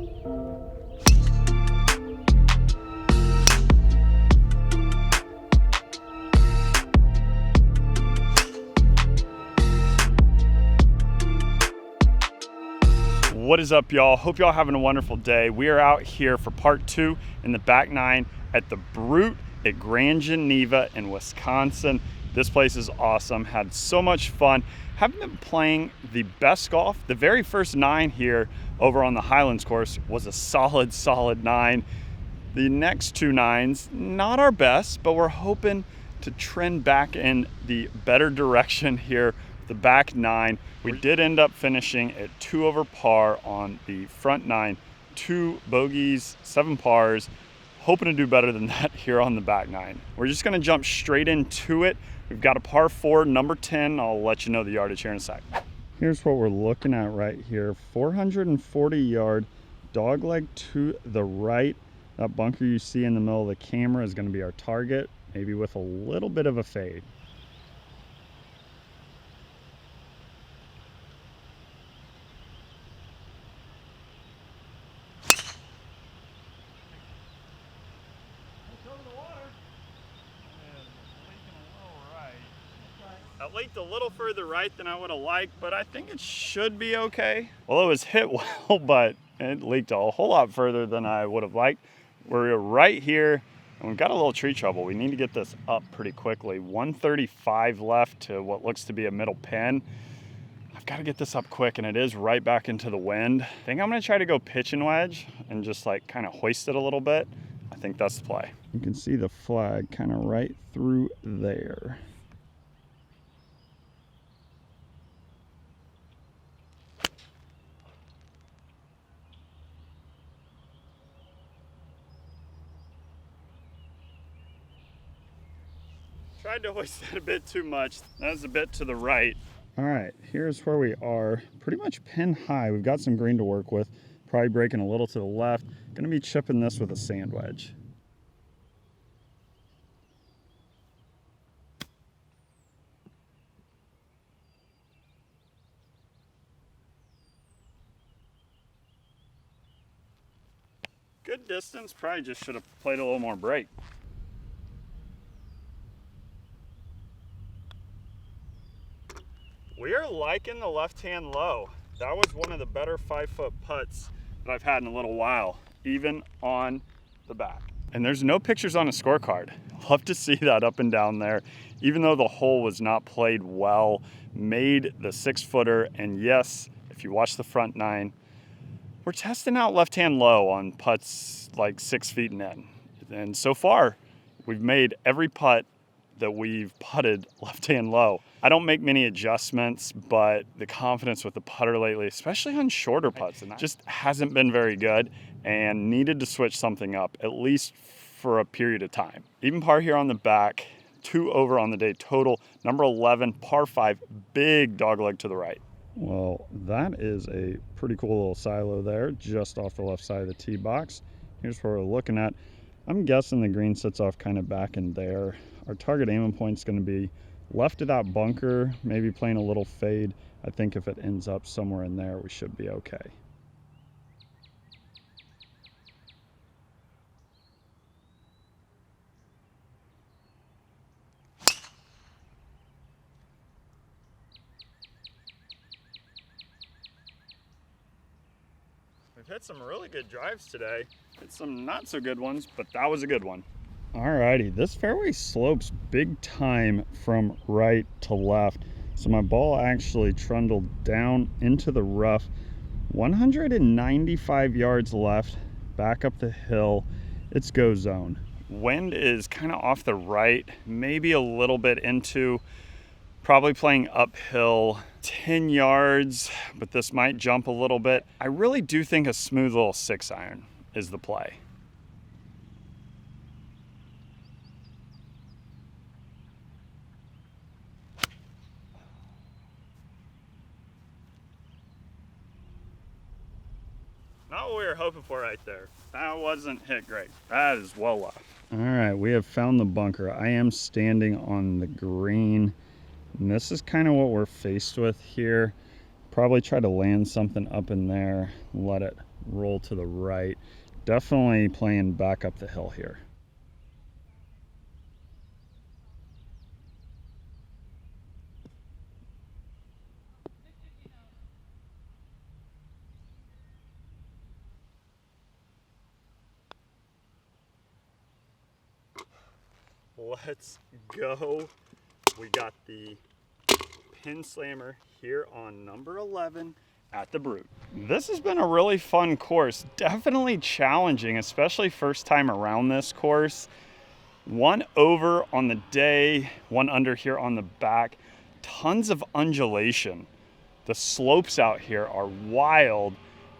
What is up, y'all? Hope y'all having a wonderful day. We are out here for part 2 in the back 9 at the Brute at Grand Geneva in Wisconsin. This place is awesome. Had so much fun. Haven't been playing the best golf. The very first 9 here over on the Highlands course was a solid 9. The next 2 9s, not our best, but we're hoping to trend back in the better direction here. The back 9, we did end up finishing at 2 over par on the front 9, 2 bogeys, 7 pars, hoping to do better than that here on the back 9. We're just gonna jump straight into it. We've got a par 4, number 10. I'll let you know the yardage here in a sec. Here's what we're looking at right here. 440 yard, dog leg to the right. That bunker you see in the middle of the camera is gonna be our target, maybe with a little bit of a fade. It leaked a little further right than I would have liked, but I think it should be okay. Well, it was hit well, but it leaked a whole lot further than I would have liked. We're right here, and we've got a little tree trouble. We need to get this up pretty quickly. 135 left to what looks to be a middle pin. I've got to get this up quick, and it is right back into the wind. I think I'm going to try to go pitch and wedge and just like kind of hoist it a little bit. I think that's the play. You can see the flag kind of right through there. Tried to hoist that a bit too much. That was a bit to the right. All right, here's where we are. Pretty much pin high. We've got some green to work with. Probably breaking a little to the left. Gonna be chipping this with a sand wedge. Good distance. Probably just should have played a little more break. We are liking the left-hand low. That was one of the better 5-foot putts that I've had in a little while, even on the back. And there's no pictures on a scorecard. Love to see that up and down there. Even though the hole was not played well, made the 6-footer, and yes, if you watch the front 9, we're testing out left-hand low on putts like 6 feet and in. And so far, we've made every putt that we've putted left-hand low. I don't make many adjustments, but the confidence with the putter lately, especially on shorter putts, and that just hasn't been very good, and needed to switch something up, at least for a period of time. Even par here on the back, 2 over on the day total. Number 11, par 5, big dog leg to the right. Well, that is a pretty cool little silo there, just off the left side of the tee box. Here's where we're looking at. I'm guessing the green sits off kind of back in there. Our target aiming point is going to be left of that bunker, maybe playing a little fade. I think if it ends up somewhere in there, we should be okay. We've hit some really good drives today. Hit some not so good ones, but that was a good one. Alrighty, this fairway slopes big time from right to left. So my ball actually trundled down into the rough. 195 yards left, back up the hill. It's go zone. Wind is kind of off the right, maybe a little bit into, probably playing uphill 10 yards, but this might jump a little bit. I really do think a smooth little 6-iron is the play. Not what we were hoping for right there. That wasn't hit great. That is well left. All right, we have found the bunker. I am standing on the green, and this is kind of what we're faced with here. Probably try to land something up in there, let it roll to the right. Definitely playing back up the hill here. Let's go. We got the pin slammer here on number 11 at the Brute. This has been a really fun course. Definitely challenging, especially first time around this course. 1 over on the day, 1 under here on the back. Tons of undulation. The slopes out here are wild,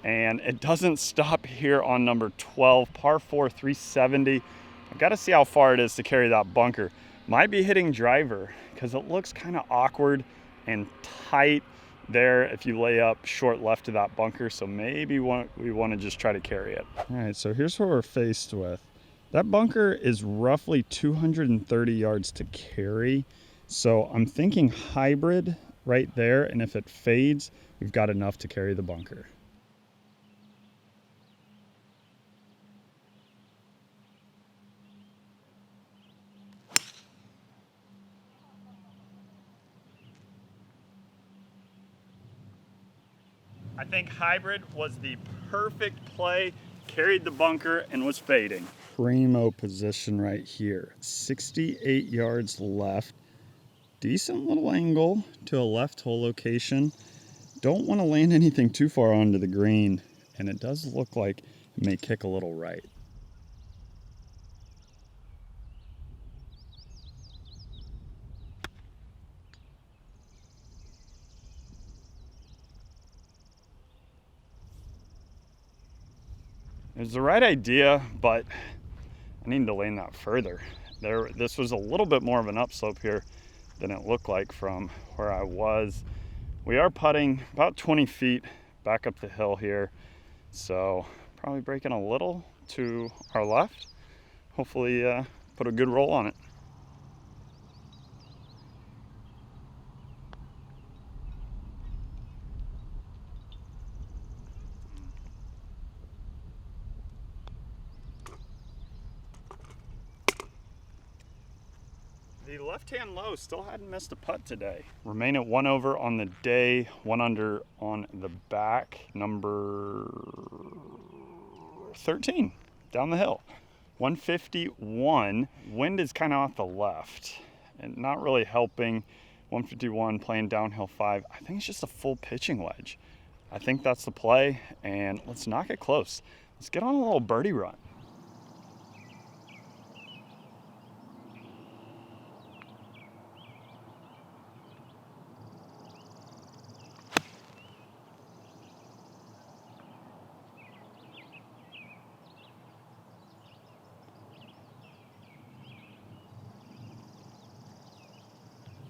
and it doesn't stop here on number 12, par 4, 370. I gotta see how far it is to carry that bunker. Might be hitting driver because it looks kind of awkward and tight there if you lay up short left of that bunker. So maybe we want to just try to carry it. All right, so here's what we're faced with. That bunker is roughly 230 yards to carry. So I'm thinking hybrid right there. And if it fades, we've got enough to carry the bunker. I think hybrid was the perfect play, carried the bunker and was fading. Primo position right here, 68 yards left. Decent little angle to a left hole location. Don't want to land anything too far onto the green, and it does look like it may kick a little right. It was the right idea, but I need to lane that further. This was a little bit more of an upslope here than it looked like from where I was. We are putting about 20 feet back up the hill here, so probably breaking a little to our left. Hopefully put a good roll on it. The left-hand low still hadn't missed a putt today. Remain at 1 over on the day, 1 under on the back, number 13 down the hill. 151. Wind is kind of off the left and not really helping. 151 playing downhill 5. I think it's just a full pitching wedge. I think that's the play, and let's knock it close. Let's get on a little birdie run.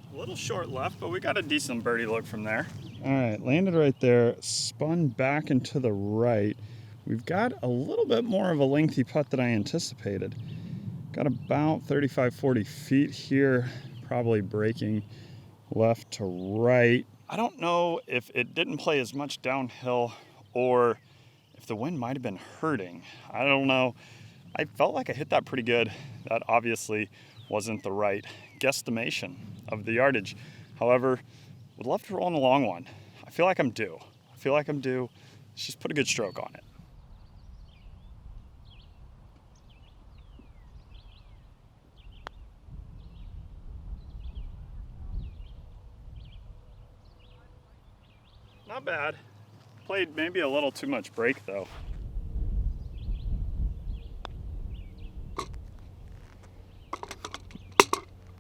A little short left, but we got a decent birdie look from there. All right, landed right there, spun back and to the right. We've got a little bit more of a lengthy putt than I anticipated. Got about 35, 40 feet here, probably breaking left to right. I don't know if it didn't play as much downhill or if the wind might have been hurting. I don't know. I felt like I hit that pretty good. That obviously wasn't the right guesstimation of the yardage. However, would love to roll in a long one. I feel like I'm due. Let's just put a good stroke on it. Not bad. Played maybe a little too much break though.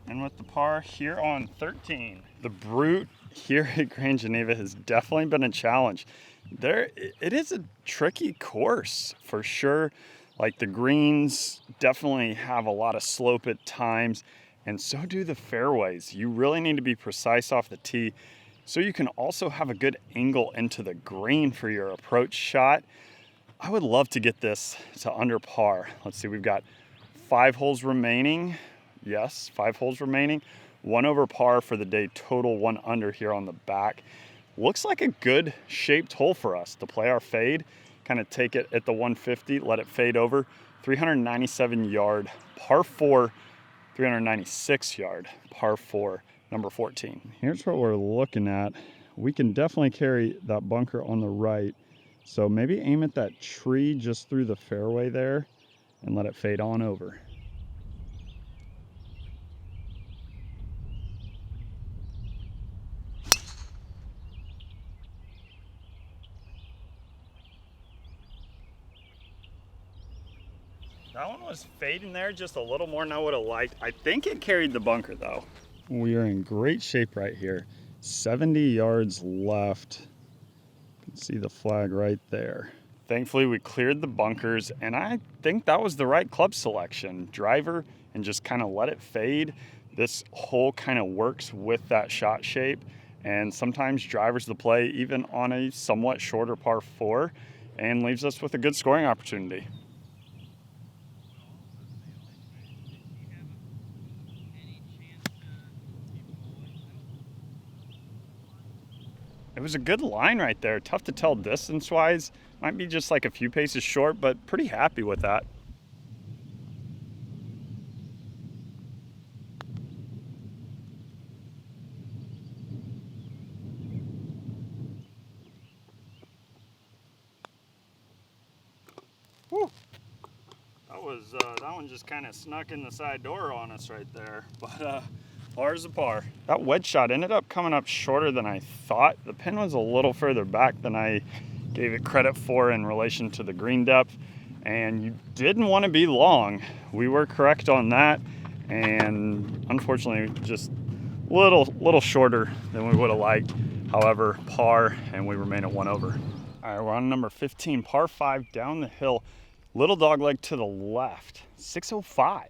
And with the par here on 13. The Brute here at Grand Geneva has definitely been a challenge. It is a tricky course for sure. Like the greens definitely have a lot of slope at times, and so do the fairways. You really need to be precise off the tee so you can also have a good angle into the green for your approach shot. I would love to get this to under par. Let's see, we've got 5 holes remaining. Yes, 5 holes remaining. 1 over par for the day total, 1 under here on the back. Looks like a good shaped hole for us to play our fade kind of take it at the 150, let it fade over. 397 yard, par 4, 396 yard, par 4, number 14. Here's what we're looking at. We can definitely carry that bunker on the right. So maybe aim at that tree just through the fairway there and let it fade on over. That one was fading there just a little more than I would have liked. I think it carried the bunker though. We are in great shape right here. 70 yards left. You can see the flag right there. Thankfully we cleared the bunkers, and I think that was the right club selection. Driver and just kind of let it fade. This hole kind of works with that shot shape, and sometimes driver's the play even on a somewhat shorter par 4 and leaves us with a good scoring opportunity. It was a good line right there. Tough to tell distance-wise. Might be just like a few paces short, but pretty happy with that. Whew. That one just kind of snuck in the side door on us right there. But par is a par. That wedge shot ended up coming up shorter than I thought. The pin was a little further back than I gave it credit for in relation to the green depth, and you didn't want to be long. We were correct on that, and unfortunately just a little shorter than we would have liked. However, par, and we remain at 1 over. All right, we're on number 15, par 5 down the hill. Little dog leg to the left, 605.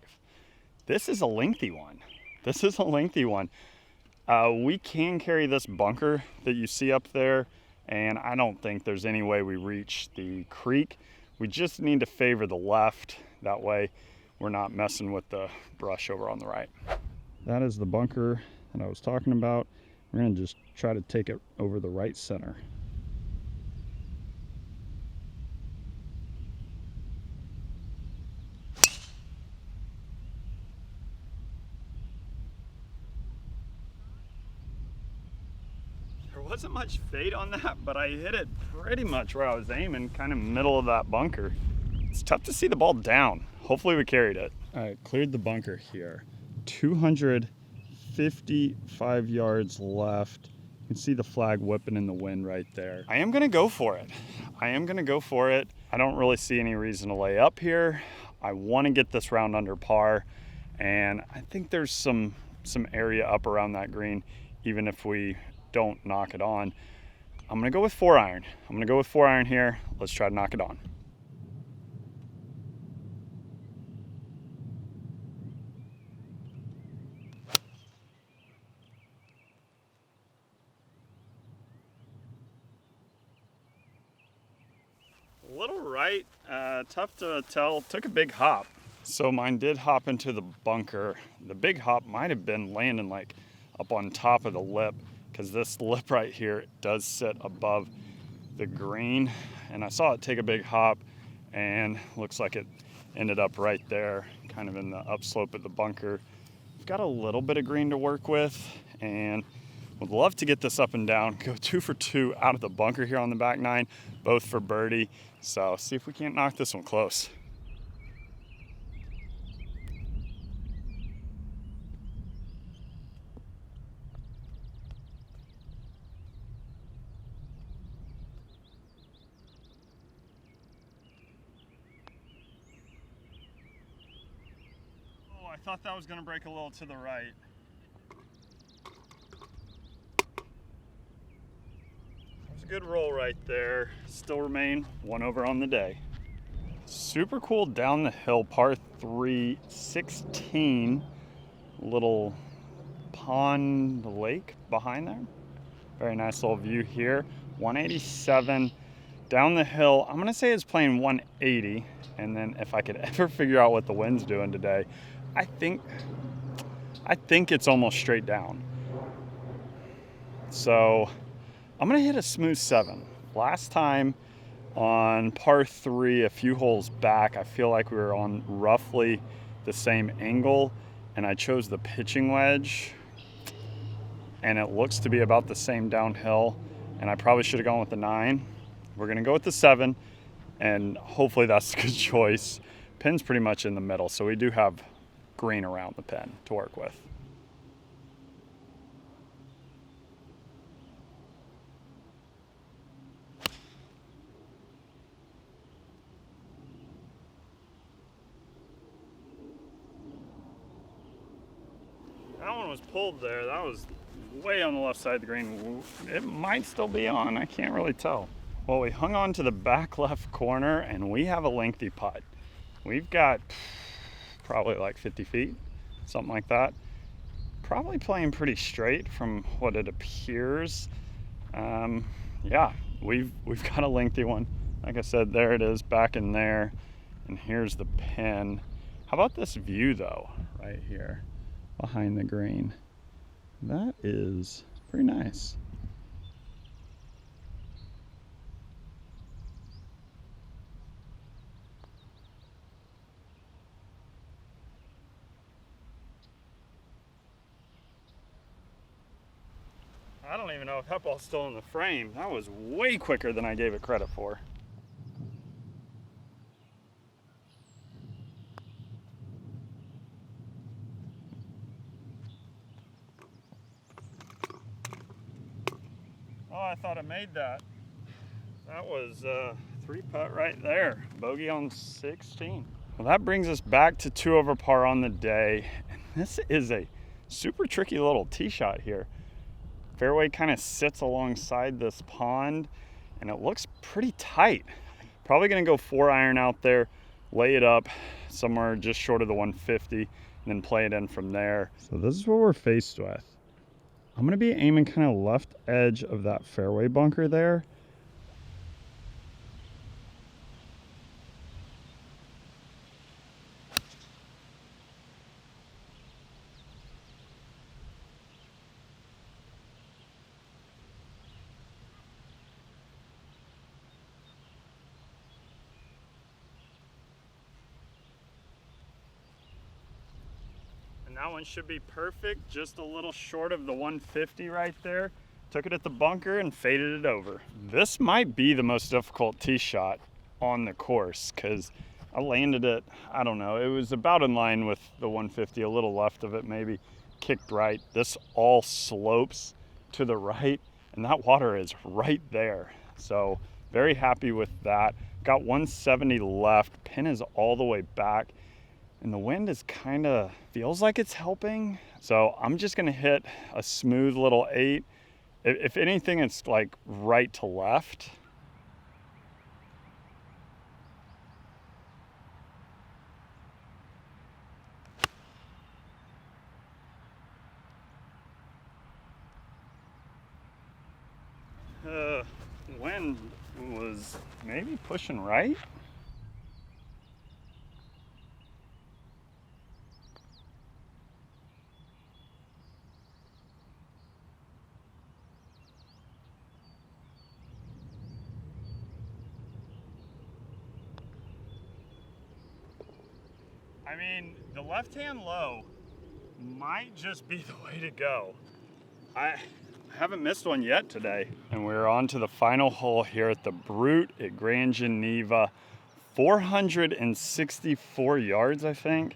This is a lengthy one. This is a lengthy one. We can carry this bunker that you see up there, and I don't think there's any way we reach the creek. We just need to favor the left. That way we're not messing with the brush over on the right. That is the bunker that I was talking about. We're gonna just try to take it over the right center. There wasn't much fade on that, but I hit it pretty much where I was aiming, kind of middle of that bunker. It's tough to see the ball down. Hopefully we carried it. All right, cleared the bunker here. 255 yards left. You can see the flag whipping in the wind right there. I am gonna go for it. I don't really see any reason to lay up here. I wanna get this round under par, and I think there's some area up around that green, even if we don't knock it on. I'm gonna go with 4-iron. Here. Let's try to knock it on. A little right, tough to tell. Took a big hop. So mine did hop into the bunker. The big hop might have been landing like up on top of the lip, because this lip right here does sit above the green, and I saw it take a big hop, and looks like it ended up right there, kind of in the upslope of the bunker. We've got a little bit of green to work with, and would love to get this up and down, go 2 for 2 out of the bunker here on the back 9, both for birdie. So see if we can't knock this one close. I thought that was going to break a little to the right. That was a good roll right there. Still remain 1 over on the day. Super cool down the hill, par 3, 16. Little pond lake behind there. Very nice little view here. 187 down the hill. I'm going to say it's playing 180. And then if I could ever figure out what the wind's doing today, I think it's almost straight down. So I'm gonna hit a smooth 7. Last time On par 3, a few holes back, I feel like we were on roughly the same angle, and I chose the pitching wedge, and it looks to be about the same downhill, and I probably should have gone with the 9. We're gonna go with the 7, and hopefully that's a good choice. Pin's pretty much in the middle, so we do have green around the pin to work with. That one was pulled there. That was way on the left side of the green. It might still be on, I can't really tell. Well, we hung on to the back left corner, and we have a lengthy putt. We've got probably like 50 feet, something like that. Probably playing pretty straight from what it appears. Yeah, we've got a lengthy one. Like I said, there it is back in there, and here's the pin. How about this view though, right here behind the green? That is pretty nice. I don't even know if that ball's still in the frame. That was way quicker than I gave it credit for. Oh, I thought I made that. That was a 3-putt right there. Bogey on 16. Well, that brings us back to 2 over par on the day. And this is a super tricky little tee shot here. Fairway kind of sits alongside this pond, and it looks pretty tight. Probably gonna go 4-iron out there, lay it up somewhere just short of the 150, and then play it in from there. So this is what we're faced with. I'm gonna be aiming kind of left edge of that fairway bunker there. That one should be perfect, just a little short of the 150 right there. Took it at the bunker and faded it over. This might be the most difficult tee shot on the course because I landed it, I don't know, it was about in line with the 150, a little left of it maybe, kicked right. This all slopes to the right, and that water is right there. So very happy with that. Got 170 left, pin is all the way back. And the wind is kind of, feels like it's helping. So I'm just gonna hit a smooth little 8. If anything, it's like right to left. Wind was maybe pushing right. I mean, the left-hand low might just be the way to go. I haven't missed one yet today. And we're on to the final hole here at the Brute at Grand Geneva. 464 yards, I think.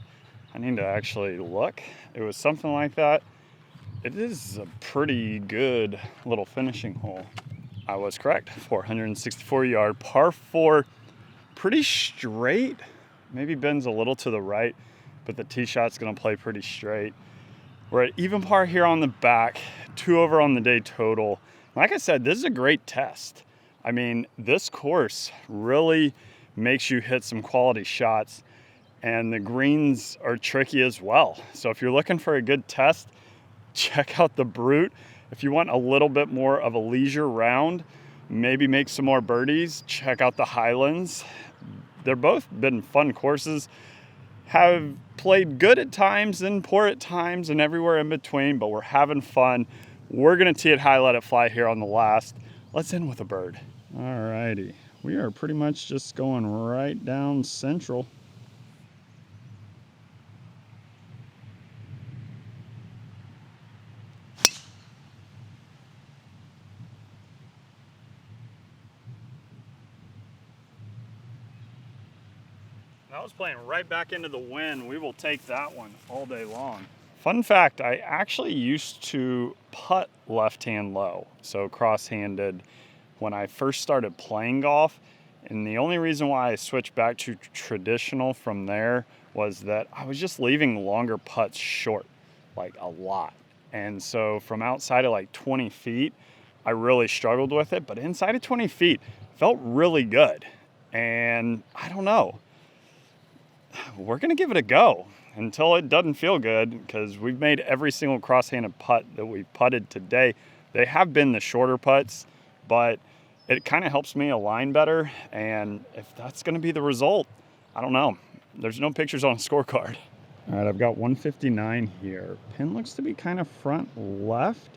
I need to actually look. It was something like that. It is a pretty good little finishing hole. I was correct, 464 yard, par 4, pretty straight. Maybe bends a little to the right, but the tee shot's gonna play pretty straight. We're at even par here on the back, 2 over on the day total. Like I said, this is a great test. I mean, this course really makes you hit some quality shots, and the greens are tricky as well. So if you're looking for a good test, check out the Brute. If you want a little bit more of a leisure round, maybe make some more birdies, check out the Highlands. They're both been fun courses, have played good at times and poor at times and everywhere in between, but we're having fun. We're gonna tee it high, let it fly here on the last. Let's end with a bird. All righty, we are pretty much just going right down central. That was playing right back into the wind. We will take that one all day long. Fun fact, I actually used to putt left-hand low, so cross-handed, when I first started playing golf. And the only reason why I switched back to traditional from there was that I was just leaving longer putts short, like a lot. And so from outside of like 20 feet, I really struggled with it, but inside of 20 feet, felt really good. And I don't know, we're gonna give it a go until it doesn't feel good, because we've made every single cross-handed putt that we've putted today. They have been the shorter putts, but it kind of helps me align better. And if that's gonna be the result, I don't know. There's no pictures on a scorecard. All right, I've got 159 here. Pin looks to be kind of front left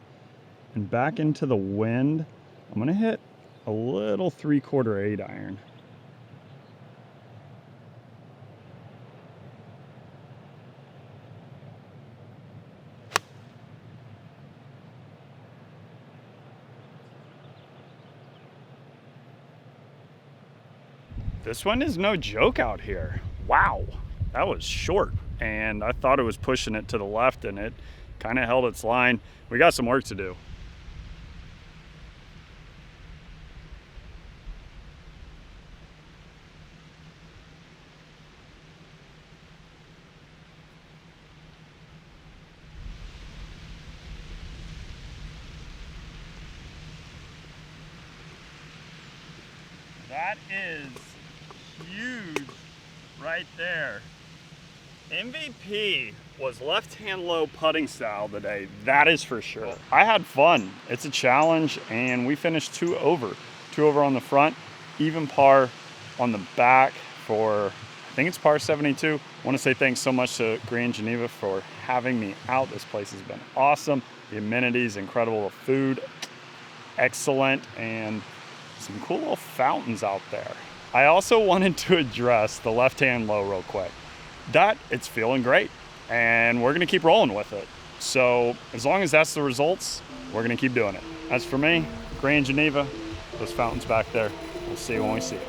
and back into the wind. I'm gonna hit a little 3/4 8-iron. This one is no joke out here. Wow, that was short. And I thought it was pushing it to the left, and it kind of held its line. We got some work to do. That is huge right there. MVP was left-hand low putting style today, that is for sure. I had fun. It's a challenge, and we finished 2 over. 2 over on the front, even par on the back for, I think it's par 72. I want to say thanks so much to Grand Geneva for having me out. This place has been awesome. The amenities, incredible. The food, excellent, and some cool little fountains out there. I also wanted to address the left-hand low real quick. That, it's feeling great, and we're gonna keep rolling with it. So as long as that's the results, we're gonna keep doing it. As for me, Grand Geneva, those fountains back there, we'll see you when we see it.